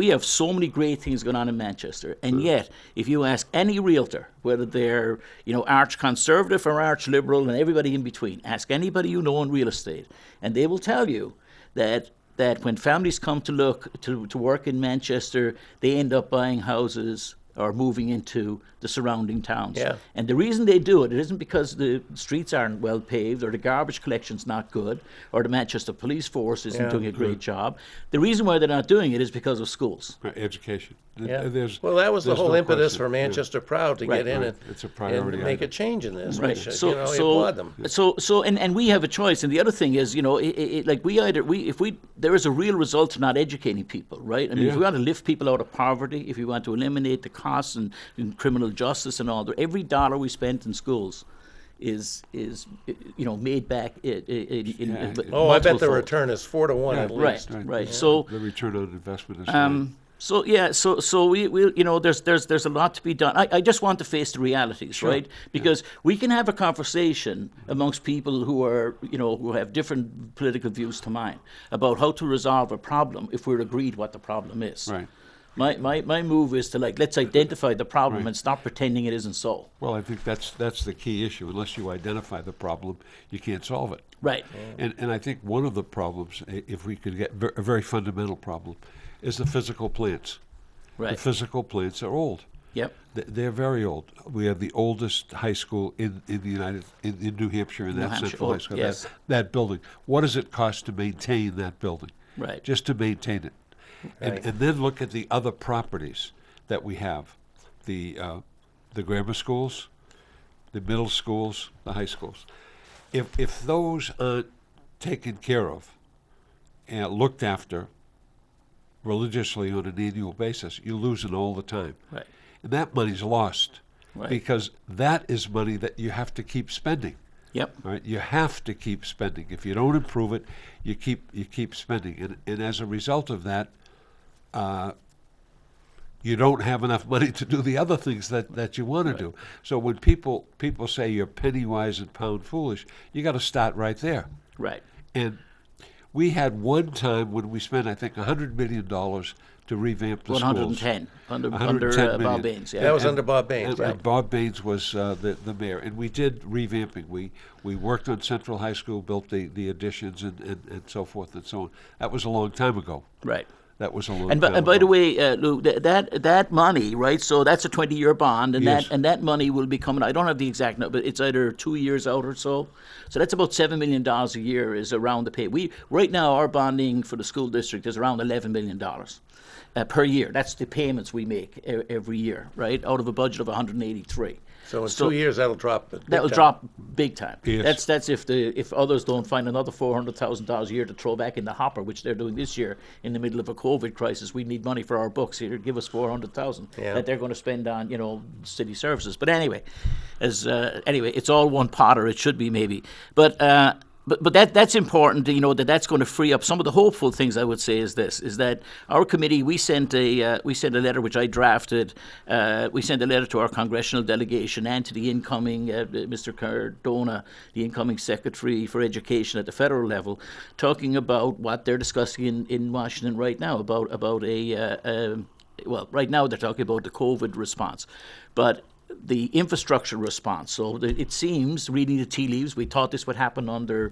have so many great things going on in Manchester, and yet if you ask any realtor, whether they're arch conservative or arch liberal and everybody in between, ask anybody you know in real estate, and they will tell you that when families come to look to work in Manchester, they end up buying houses or moving into the surrounding towns. Yeah. And the reason they do it isn't because the streets aren't well paved or the garbage collection's not good or the Manchester police force isn't doing a great job. The reason why they're not doing it is because of schools. Right, education. Yeah. There's- Well, that was the there's whole no impetus question. for Manchester Proud to Right. get in Right. and, It's a priority and make a item. change in this. Right. Which, So, I applaud them. and we have a choice. And the other thing is, there is a real result to not educating people, right? I mean, if Yeah. we want to lift people out of poverty, if we want to eliminate the costs in criminal justice and all, every dollar we spent in schools is made back in Oh, I bet the multiple fold. return is 4 to 1 Yeah, at Right, least. right. So. The return on investment is high. So we there's a lot to be done. I just want to face the realities, right? Because we can have a conversation amongst people who are who have different political views to mine about how to resolve a problem if we're agreed what the problem is. Right. My move is to let's identify the problem Right. and stop pretending it isn't so. Well, I think that's the key issue. Unless you identify the problem, you can't solve it. Right. And I think one of the problems, if we could get a very fundamental problem, is the physical plants. The Right. physical plants are old. Yep. They're very old. We have the oldest high school in New Hampshire, and New that's Hampshire, Central High oh, School. yes. That building. What does it cost to maintain that building? Right. Just to maintain it. Right. And then look at the other properties that we have. The grammar schools, the middle schools, the high schools. If those aren't taken care of and looked after religiously on an annual basis, you lose it all the time. Right. And that money's lost Right. because that is money that you have to keep spending. Yep. All right, you have to keep spending. If you don't improve it, you keep spending, and as a result of that, you don't have enough money to do the other things that you want to do. So when people say you're penny wise and pound foolish, you got to start right there. Right. And We had one time when we spent, I think, $100 million to revamp the schools. 110 under 110 Bob million. Baines. Yeah. That was under Bob Baines, And right? Bob Baines was the mayor, and we did revamping. We worked on Central High School, built the additions and so forth and so on. That was a long time ago. Right. That was a long And time by the ago. way, Lou, that money, right? So that's a 20-year bond, and Yes. that money will be coming. I don't have the exact number, but it's either 2 years out or so. So that's about $7 million a year is around the pay. We right now our bonding for the school district is around $11 million per year. That's the payments we make every year, right? Out of a budget of 183. So in 2 years, that'll drop. big That will time. drop big time. Yes. That's if others don't find another $400,000 a year to throw back in the hopper, which they're doing this year in the middle of a COVID crisis. We need money for our books here. Give us $400,000 Yeah. that they're going to spend on city services. But anyway, it's all one pot, or it should be maybe. But that's important, that's going to free up. Some of the hopeful things I would say is that our committee, we sent a letter which I drafted. We sent a letter to our congressional delegation and to the incoming Mr. Cardona, the incoming Secretary for Education at the federal level, talking about what they're discussing in Washington right now about right now they're talking about the COVID response, but the infrastructure response. So it seems, reading the tea leaves, we thought this would happen under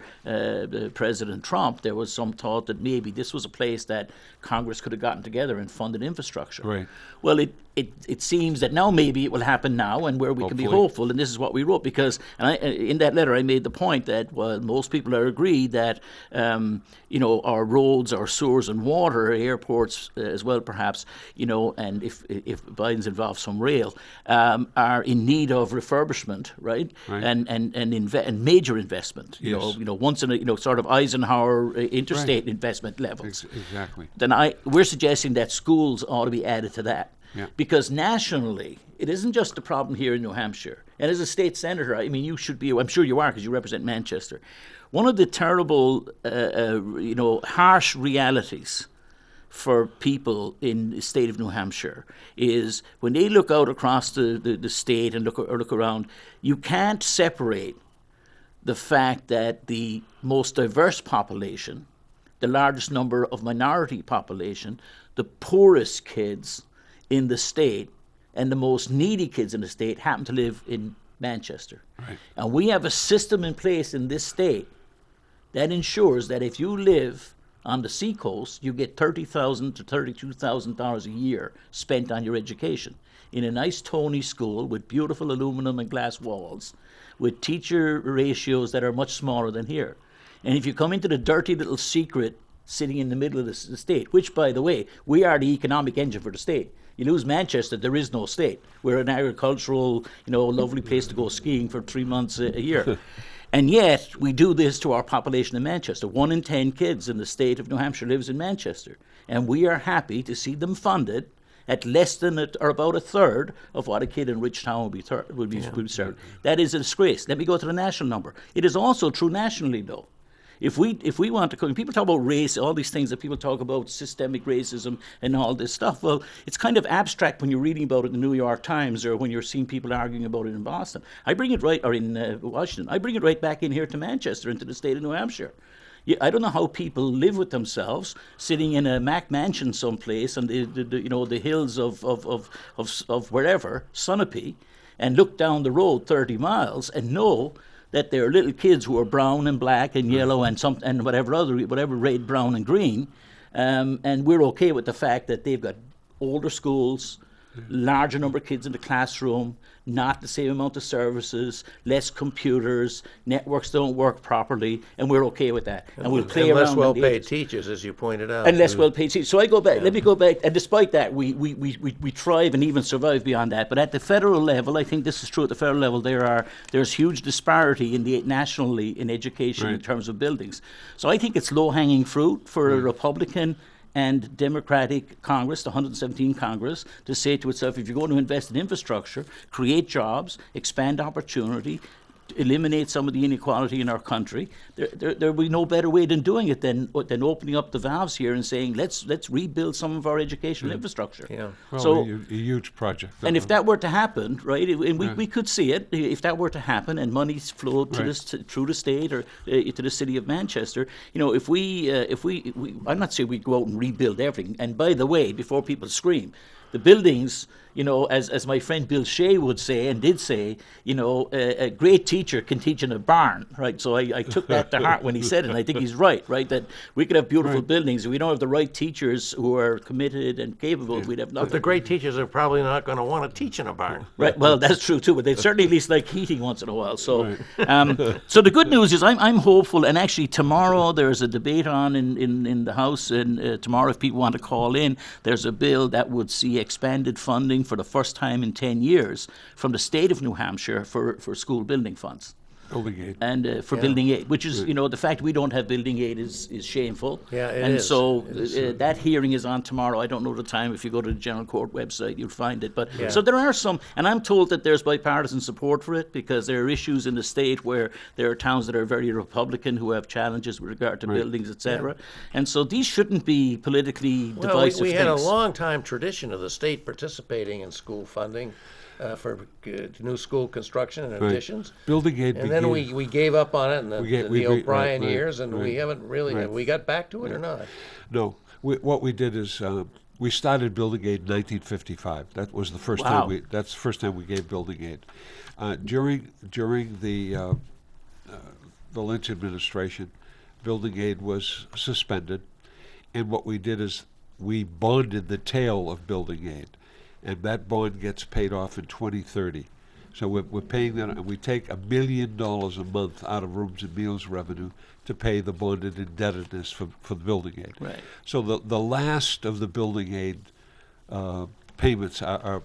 President Trump. There was some thought that maybe this was a place that Congress could have gotten together and funded infrastructure. Right. Well, it seems that now maybe it will happen now, and where we can be Hopefully. hopeful. And this is what we wrote, because in that letter I made the point that most people are agreed that our roads, our sewers and water, airports as well perhaps, and if Biden's involved, some rail, are in need of refurbishment, right? Right. And major investment. Yes. Once in a sort of Eisenhower interstate investment levels. Exactly. Then we're suggesting that schools ought to be added to that. Yeah. Because nationally, it isn't just a problem here in New Hampshire. And as a state senator, I mean, you should be, I'm sure you are because you represent Manchester. One of the terrible, harsh realities for people in the state of New Hampshire is when they look out across the state and look around, you can't separate the fact that the most diverse population, the largest number of minority population, the poorest kids in the state, and the most needy kids in the state happen to live in Manchester. Right. And we have a system in place in this state that ensures that if you live on the seacoast, you get $30,000 to $32,000 a year spent on your education in a nice Tony school with beautiful aluminum and glass walls, with teacher ratios that are much smaller than here. And if you come into the dirty little secret sitting in the middle of the state, which, by the way, we are the economic engine for the state. You lose Manchester, there is no state. We're an agricultural, lovely place to go skiing for 3 months a year. And yet, we do this to our population in Manchester. 1 in 10 kids in the state of New Hampshire lives in Manchester. And we are happy to see them funded at less than or about a third of what a kid in Ridgetown would be served. That is a disgrace. Let me go to the national number. It is also true nationally, though. If we want to come, people talk about race, all these things that people talk about, systemic racism and all this stuff. Well, it's kind of abstract when you're reading about it in the New York Times or when you're seeing people arguing about it in Boston. Or in Washington. I bring it right back in here to Manchester, into the state of New Hampshire. I don't know how people live with themselves, sitting in a Mac mansion someplace on the hills of wherever, Sunapee, and look down the road 30 miles and know that there are little kids who are brown and black and yellow and whatever red, brown and green, and we're okay with the fact that they've got older schools, larger number of kids in the classroom, not the same amount of services, less computers, networks don't work properly, and we're okay with that. And we'll play and around less on the well-paid edges. teachers, as you pointed out. And less well-paid teachers. So I go back. Let me go back. And despite that, we thrive and even survive beyond that. But at the federal level, I think this is true. At the federal level, there's huge disparity nationally in education in terms of buildings. So I think it's low-hanging fruit for a Republican and Democratic Congress, the 117 Congress, to say to itself, if you're going to invest in infrastructure, create jobs, expand opportunity, eliminate some of the inequality in our country, there will be no better way than doing it than opening up the valves here and saying, let's rebuild some of our educational infrastructure. Yeah. Well, So, a huge project. and if that were to happen, right, and we could see it, if that were to happen and monies flowed to Right. through the state or to the city of Manchester, if we I'm not saying we'd go out and rebuild everything. And by the way, before people scream, the buildings, as my friend Bill Shea would say and did say, a great teacher can teach in a barn, right? So I took that to heart when he said it, and I think he's right, that we could have beautiful buildings. If we don't have the right teachers who are committed and capable, we'd have nothing. But the great teachers are probably not going to want to teach in a barn. Right. Well, that's true too. But they'd certainly at least like heating once in a while. So, so the good news is I'm hopeful. And actually, tomorrow there's a debate on in the House, and tomorrow, if people want to call in, there's a bill that would see expanded funding for the first time in 10 years from the state of New Hampshire for school building funds. Building aid. And for building aid, which is, the fact we don't have building aid is shameful. Yeah, it and is. so It is, that hearing is on tomorrow. I don't know the time. If you go to the General Court website, you'll find it. But Yeah. so there are some, and I'm told that there's bipartisan support for it because there are issues in the state where there are towns that are very Republican who have challenges with regard to buildings, etc. And so these shouldn't be politically Well, divisive we had a things. long time tradition of the state participating in school funding for new school construction and additions. Building aid And then began- we gave up on it in the O'Brien right, years, and we right, haven't really. right. We got back to it or not? No, what we did is we started building aid in 1955. That was the first Wow. time that's the first time we gave building aid. During the Lynch administration, building aid was suspended, and what we did is we bonded the tail of building aid, and that bond gets paid off in 2030. So we're paying that, and we take $1 million a month out of rooms and meals revenue to pay the bonded indebtedness for the building aid. Right. So the last of the building aid payments are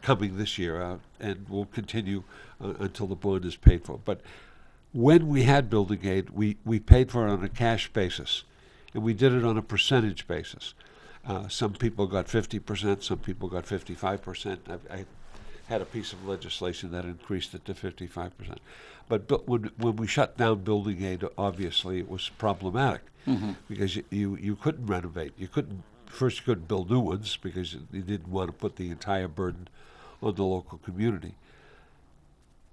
coming this year, and will continue until the bond is paid for. But when we had building aid, we paid for it on a cash basis, and we did it on a percentage basis. Some people got 50%, some people got 55%. I had a piece of legislation that increased it to 55%. But when we shut down building aid, obviously it was problematic because you couldn't renovate. You couldn't build new ones because you didn't want to put the entire burden on the local community.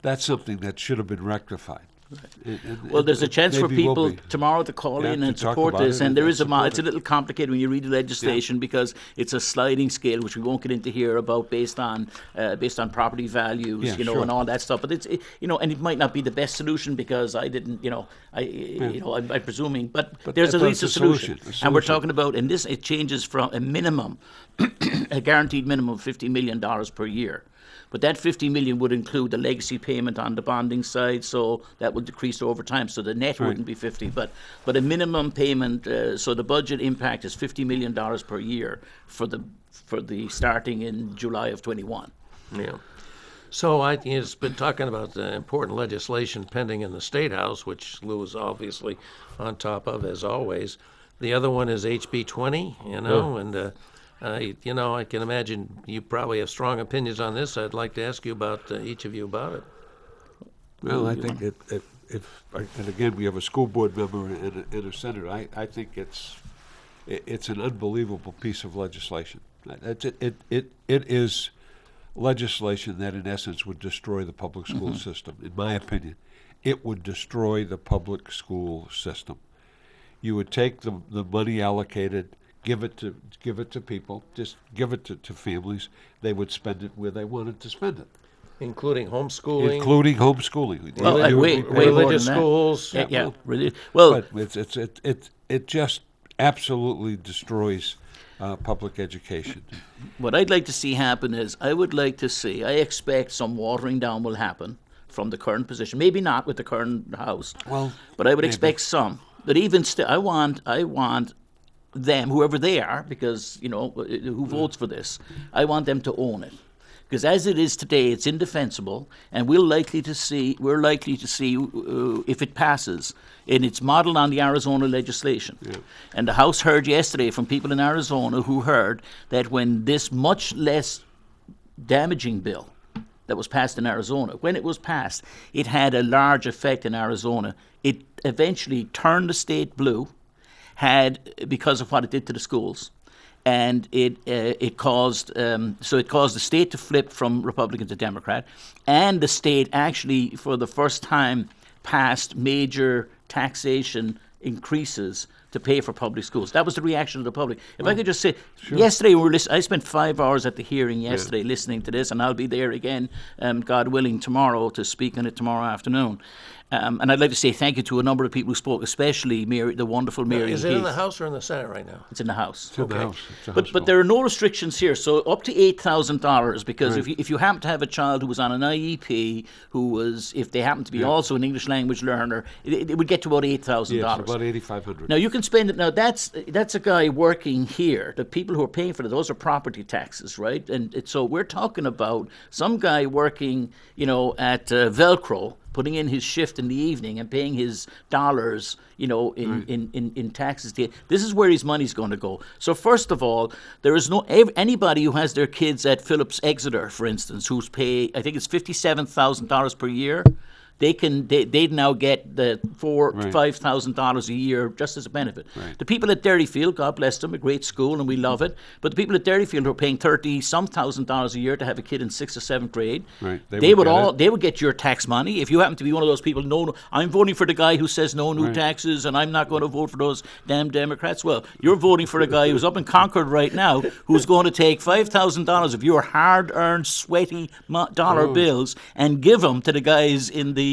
That's something that should have been rectified. Well, there's a chance for maybe will people be. tomorroll to call Yeah, in to and talk support about this, it and there and is a support it's a it. little complicated when you read the legislation because it's a sliding scale, which we won't get into here about based on property values, Yeah, sure. and all that stuff. But and it might not be the best solution because I didn't, I'm presuming, but there's at but least it's a a solution. solution, And we're talking about, and this it changes from a minimum, a guaranteed minimum of $50 million per year. But that $50 million would include the legacy payment on the bonding side, so that would decrease over time. So the net wouldn't be 50, but a minimum payment. So the budget impact is $50 million per year for the starting in July of 21. Yeah. So it's been talking about the important legislation pending in the State House, which Lou is obviously on top of, as always. The other one is HB 20, and I can imagine you probably have strong opinions on this. I'd like to ask you about each of you about it. Well, I think and again, we have a school board member and a senator. I think it's an unbelievable piece of legislation. It is legislation that, in essence, would destroy the public school system. In my opinion, it would destroy the public school system. You would take the money allocated, give it to people, just give it to families. They would spend it where they wanted to spend it. Including homeschooling, Including homeschooling. Well, You would way be more paying- religious than that. schools. Yeah, really. Well, But it just absolutely destroys public education. what I'd like to see happen is I expect some watering down will happen from the current position. Maybe not with the current House, Well, but I would maybe. expect some. But even still, I want them, whoever they are, because who votes for this, I want them to own it. Because as it is today, it's indefensible, and we're likely to see if it passes, and it's modeled on the Arizona legislation. And the House heard yesterday from people in Arizona who heard that when this much less damaging bill that was passed in Arizona. When it was passed, it had a large effect in Arizona. It eventually turned the state blue, because of what it did to the schools, and it caused the state to flip from Republican to Democrat, and the state actually, for the first time, passed major taxation increases to pay for public schools. That was the reaction of the public. If I could just say, yesterday I spent 5 hours at the hearing yesterday listening to this, and I'll be there again, God willing, tomorrow to speak on it tomorrow afternoon. And I'd like to say thank you to a number of people who spoke, especially the wonderful Mary Is it in Heath. the House or in the Senate right now? It's in the House. It's in the House. It's a House bill. But there are no restrictions here. So up to $8,000, because if you happen to have a child who was on an IEP, if they happen to be also an English language learner, it would get to about $8,000. Yes, about $8,500. Now you can spend it. Now that's a guy working here. The people who are paying for it, those are property taxes, right? And so we're talking about some guy working, at Velcro, putting in his shift in the evening and paying his dollars, in taxes. This is where his money's going to go. So first of all, there is anybody who has their kids at Phillips Exeter, for instance, who's pay, I think it's $57,000 per year. They'd now get the $4,000 to $5,000 a year just as a benefit. Right. The people at Derryfield, God bless them, a great school and we love it. But the people at Derryfield who are paying $30,000 a year to have a kid in 6th or 7th grade, Right. they would get your tax money. If you happen to be one of those people, no, I'm voting for the guy who says no new taxes, and I'm not going to vote for those damn Democrats. Well, you're voting for a guy who's up in Concord right now, who's going to take $5,000 of your hard-earned, sweaty dollar bills and give them to the guys in the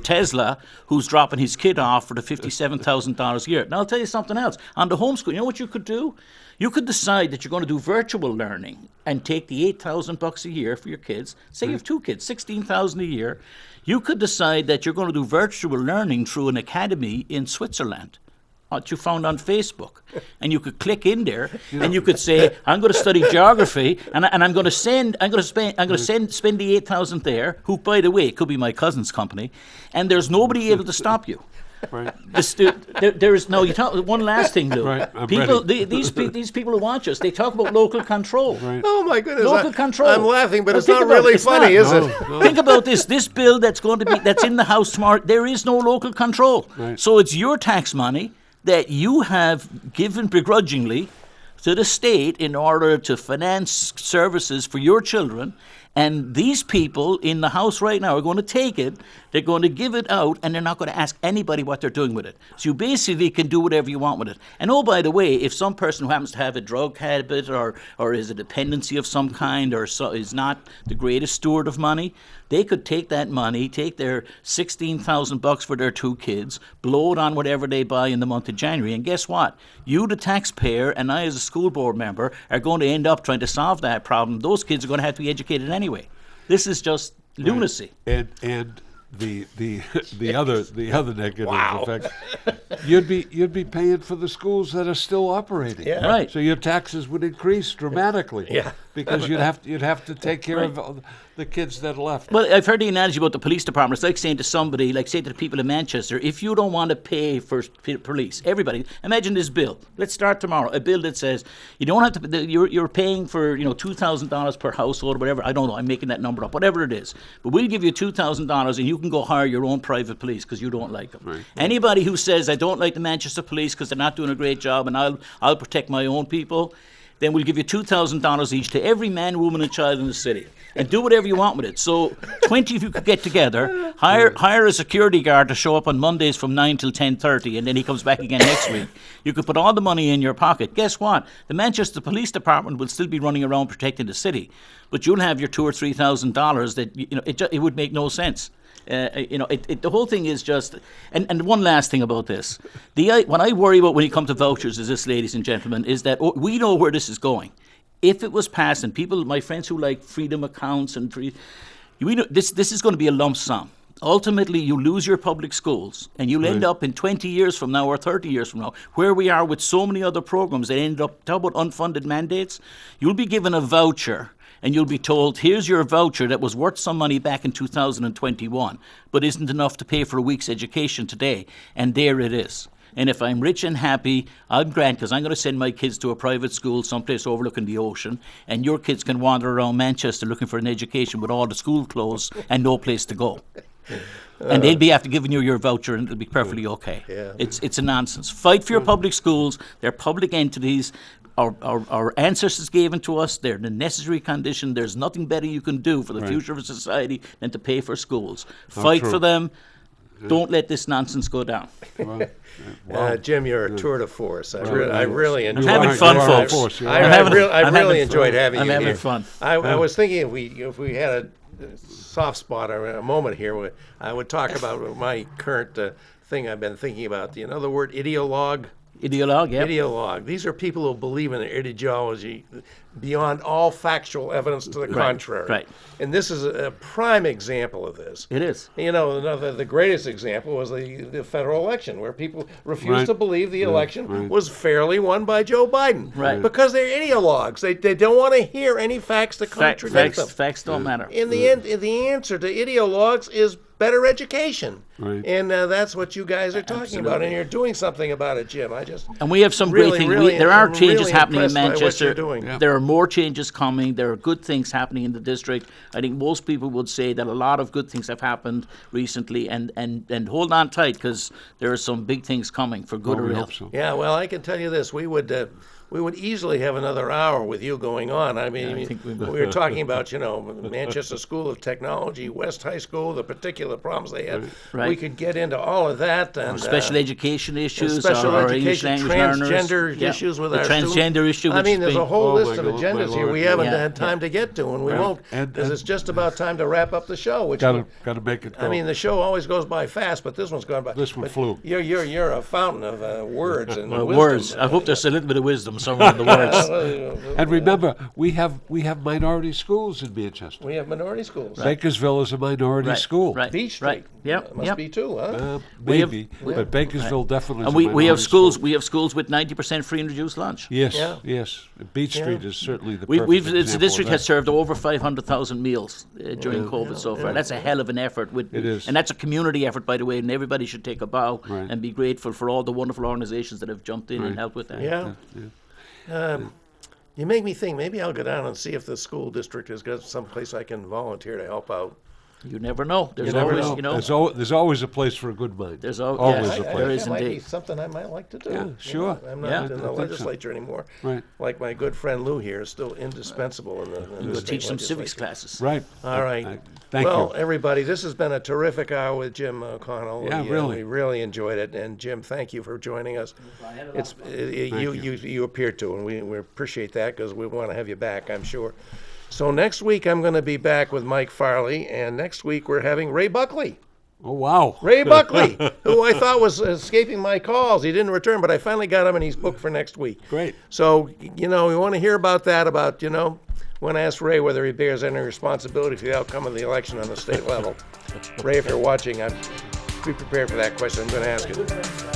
Tesla who's dropping his kid off for the $57,000 a year. Now I'll tell you something else. On the homeschool, you know what you could do? You could decide that you're going to do virtual learning and take the $8,000 a year for your kids. Say you have 2 kids, $16,000 a year. You could decide that you're going to do virtual learning through an academy in Switzerland that you found on Facebook, and you could click in there, and you could say, "I'm going to study geography, and I'm going to spend the $8,000 there." Who, by the way, could be my cousin's company, and there's nobody able to stop you. Right. There is no. You talk one last thing, Lou. Right, I'm people, ready. these people who watch us, they talk about local control. Right. Oh my goodness! Local control. I'm laughing, but Well, it's think not about it. really It's funny, not. is it? No. Think about this. This bill that's in the House tomorrow. There is no local control. Right. So it's your tax money that you have given begrudgingly to the state in order to finance services for your children. And these people in the House right now are going to take it, they're going to give it out, and they're not going to ask anybody what they're doing with it. So you basically can do whatever you want with it. And oh, by the way, if some person who happens to have a drug habit or is a dependency of some kind or is not the greatest steward of money, they could take that money, take their $16,000 for their 2 kids, blow it on whatever they buy in the month of January, and guess what? You, the taxpayer, and I as a school board member are going to end up trying to solve that problem. Those kids are going to have to be educated anyway. This is just lunacy. And the other negative effect, you'd be paying for the schools that are still operating. Yeah. Right. So your taxes would increase dramatically. Yeah. Because you'd have to take care of all the kids that left. Well, I've heard the analogy about the police department. It's like saying to somebody, say to the people in Manchester, if you don't want to pay for police, everybody, imagine this bill. Let's start tomorrow. A bill that says you don't have to. You're paying for $2,000 per household or whatever. I don't know. I'm making that number up. Whatever it is, but we'll give you $2,000 and you can go hire your own private police because you don't like them. Right. Anybody who says I don't like the Manchester police because they're not doing a great job and I'll protect my own people, then we'll give you $2,000 each to every man, woman, and child in the city. And do whatever you want with it. So 20 of you could get together, hire a security guard to show up on Mondays from 9 till 10:30, and then he comes back again next week. You could put all the money in your pocket. Guess what? The Manchester Police Department will still be running around protecting the city, but you'll have your $2,000 or $3,000 that it would make no sense. The whole thing is just, and one last thing about this. What I worry about when it comes to vouchers is this, ladies and gentlemen, is that we know where this is going. If it was passed, and people, my friends who like freedom accounts we know this is going to be a lump sum. Ultimately, you lose your public schools, and you'll end up in 20 years from now or 30 years from now, where we are with so many other programs that end up, talk about unfunded mandates, you'll be given a voucher. And you'll be told, here's your voucher that was worth some money back in 2021, but isn't enough to pay for a week's education today. And there it is. And if I'm rich and happy, I'm grand because I'm going to send my kids to a private school someplace overlooking the ocean, and your kids can wander around Manchester looking for an education with all the school closed and no place to go. And they'll be after giving you your voucher, and it'll be perfectly okay. Yeah. It's a nonsense. Fight for your public schools. They're public entities. Our ancestors gave them to us. They're the necessary condition. There's nothing better you can do for the future of a society than to pay for schools. Fight true. for them. Don't let this nonsense go down. Jim, you're a tour de force. I really enjoyed having it. fun, You're folks. on I I'm really having enjoyed fun. having I'm you having here. fun. I was thinking if we had a soft spot or a moment here, I would talk about my current thing I've been thinking about. You know the word ideologue? Ideologue, yeah. Ideologue. These are people who believe in their ideology beyond all factual evidence to the contrary. right. And this is a prime example of this. It is. You know, the greatest example was the federal election, where people refused Right. to believe the election was fairly won by Joe Biden. Right. Because they're ideologues. They don't want to hear any facts to contradict them. Facts don't matter. In the end, the answer to ideologues is better education. Right. And that's what you guys are talking about, and you're doing something about it, Jim. And we have some Really, great things. really- There are I'm changes really happening in impressed by what Manchester. you're doing. Yeah. There are more changes coming. There are good things happening in the district. I think most people would say that a lot of good things have happened recently, and hold on tight because there are some big things coming for good or we ill. hope so. Yeah, well, I can tell you this: we would easily have another hour with you going on. I mean, think we we were talking about, Manchester School of Technology, West High School, the particular problems they had. Right. We could get into all of that and Special education issues, special our English education, language learners. transgender Yeah. issues with the our transgender students. issue. I which mean, is there's a being- whole Oh, list my of God, my agendas here Lord. we haven't Yeah, had time to get to, and we won't, and- because it's just about time to wrap up the show. Which Got to make it go. I mean, the show always goes by fast, but this one's gone by. This one but flew. You're a fountain of words and wisdom. words. I hope there's a little bit of wisdom somewhere in the words. And remember, we have minority schools in Manchester. We have minority schools. Bakersville is a minority Right, school. right. Beach Street. Right. Yep. It must yep. be too, huh? We have- Maybe, but Bakersville definitely is And a we minority have schools. school. We have schools with 90% free and reduced lunch. Yes, Yeah. yes. Beach Street is certainly the We, perfect we've it's, the example of district that. has served over 500,000 meals during COVID so far. That's a hell of an effort. It is. And that's a community effort, by the way. And everybody should take a bow Right. and be grateful for all the wonderful organizations that have jumped in and Right. helped with that. Yeah. You make me think. Maybe I'll go down and see if the school district has got some place I can volunteer to help out. You never know. There's never always, know. you know, There's always a place for a good mind. there's always yes, a I, place. there is that might be indeed. something I might like to do. Yeah, You sure. know, I'm not Yeah. in the I think so. legislature anymore. Right. Like my good friend Lou here is still indispensable in the. You go state teach some civics legislature. classes. Right. All right. Thank well, you. everybody, this has been a terrific hour with Jim O'Connell. Yeah, We, really. we really enjoyed it. And Jim, thank you for joining us. It's you appear to, and we appreciate that because we want to have you back, I'm sure. So next week I'm going to be back with Mike Farley, and next week we're having Ray Buckley. Oh, wow. Ray Buckley, who I thought was escaping my calls. He didn't return, but I finally got him, and he's booked for next week. Great. So, we want to hear about that, want to ask Ray whether he bears any responsibility for the outcome of the election on the state level. Ray, if you're watching, be prepared for that question. I'm going to ask it.